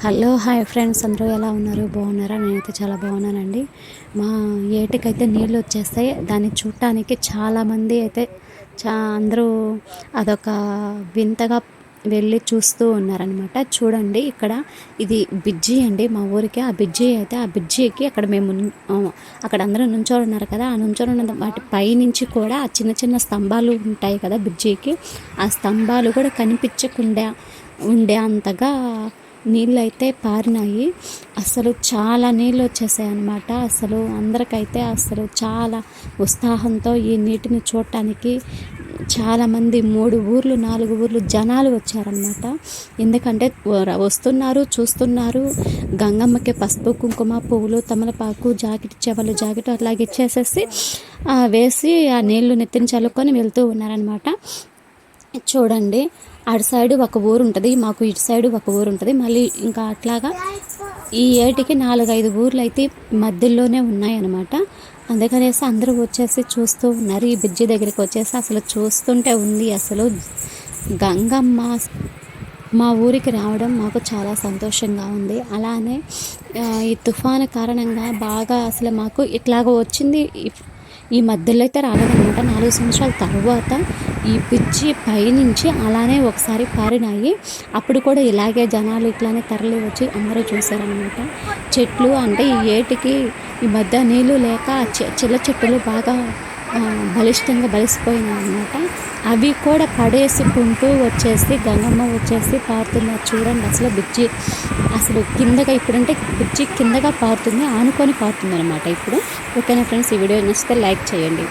Hello hi friends, అందరూ ఎలా ఉన్నారు? బాగున్నారా? నేనైతే చాలా బాగున్నానండి. మా ఏటికైతే నీళ్ళు వచ్చేస్తాయి. దాన్ని చూడటానికి చాలామంది అయితే అందరూ అదొక వింతగా వెళ్ళి చూస్తూ ఉన్నారనమాట. చూడండి, ఇక్కడ ఇది బిజ్జి అండి మా ఊరికి. ఆ బిజ్జికి అక్కడ మేము అక్కడ అందరూ నుంచొని ఉన్నారు కదా, ఆ నుంచొని ఉన్న వాటి పైనుంచి కూడా ఆ చిన్న చిన్న స్తంభాలు ఉంటాయి కదా బిజ్జికి, ఆ స్తంభాలు కూడా కనిపించకుండా ఉండే అంతగా నీళ్ళు అయితే పారినాయి. అసలు చాలా నీళ్ళు వచ్చేసాయి అన్నమాట. అసలు అందరికైతే అసలు చాలా ఉత్సాహంతో ఈ నీటిని చూడటానికి చాలామంది 3 ఊర్లు 4 ఊర్లు జనాలు వచ్చారనమాట. ఎందుకంటే వస్తున్నారు, చూస్తున్నారు. గంగమ్మకి పసుపు కుంకుమ పువ్వులు తమలపాకు జాకెట్ ఇచ్చేవాళ్ళు జాకెట్ అట్లాగే ఇచ్చేసేసి వేసి ఆ నీళ్లు నెత్తిని చల్లుకొని వెళ్తూ ఉన్నారనమాట. చూడండి, అటు సైడు ఒక ఊరు ఉంటుంది, మాకు ఇటు సైడు ఒక ఊరు ఉంటుంది. మళ్ళీ ఇంకా అట్లాగా ఈ ఏటికి 4-5 ఊర్లు అయితే మధ్యలోనే ఉన్నాయన్నమాట. అందుకనేసి అందరూ వచ్చేసి చూస్తూ ఉన్నారు. ఈ బ్రిడ్జి దగ్గరికి వచ్చేసి అసలు చూస్తుంటే ఉంది అసలు గంగమ్మ మా ఊరికి రావడం మాకు చాలా సంతోషంగా ఉంది. అలానే ఈ తుఫాను కారణంగా బాగా అసలు మాకు ఇట్లాగ వచ్చింది ఈ మధ్యలో అయితే రాలేదన్నమాట. 4 సంవత్సరాల తర్వాత ఈ పిచ్చి పైనుంచి అలానే ఒకసారి పారినాయి. అప్పుడు కూడా ఇలాగే జనాలు ఇట్లానే తరలి వచ్చి అందరూ చూశారనమాట. చెట్లు అంటే ఈ ఏటికి ఈ మధ్య నీళ్ళు లేక చిల్ల చెట్లు బాగా బలిష్టంగా బలిసిపోయినాయి అన్నమాట. అవి కూడా పడేసుకుంటూ వచ్చేసి గంగమ్మ వచ్చేసి పారుతున్నారు. చూడండి, అసలు బ్రిడ్జి అసలు కిందగా ఇప్పుడంటే బ్రిడ్జి కిందగా పారుతుంది, ఆనుకొని పారుతుంది అనమాట ఇప్పుడు. ఓకేనా ఫ్రెండ్స్, ఈ వీడియో నచ్చితే లైక్ చేయండి.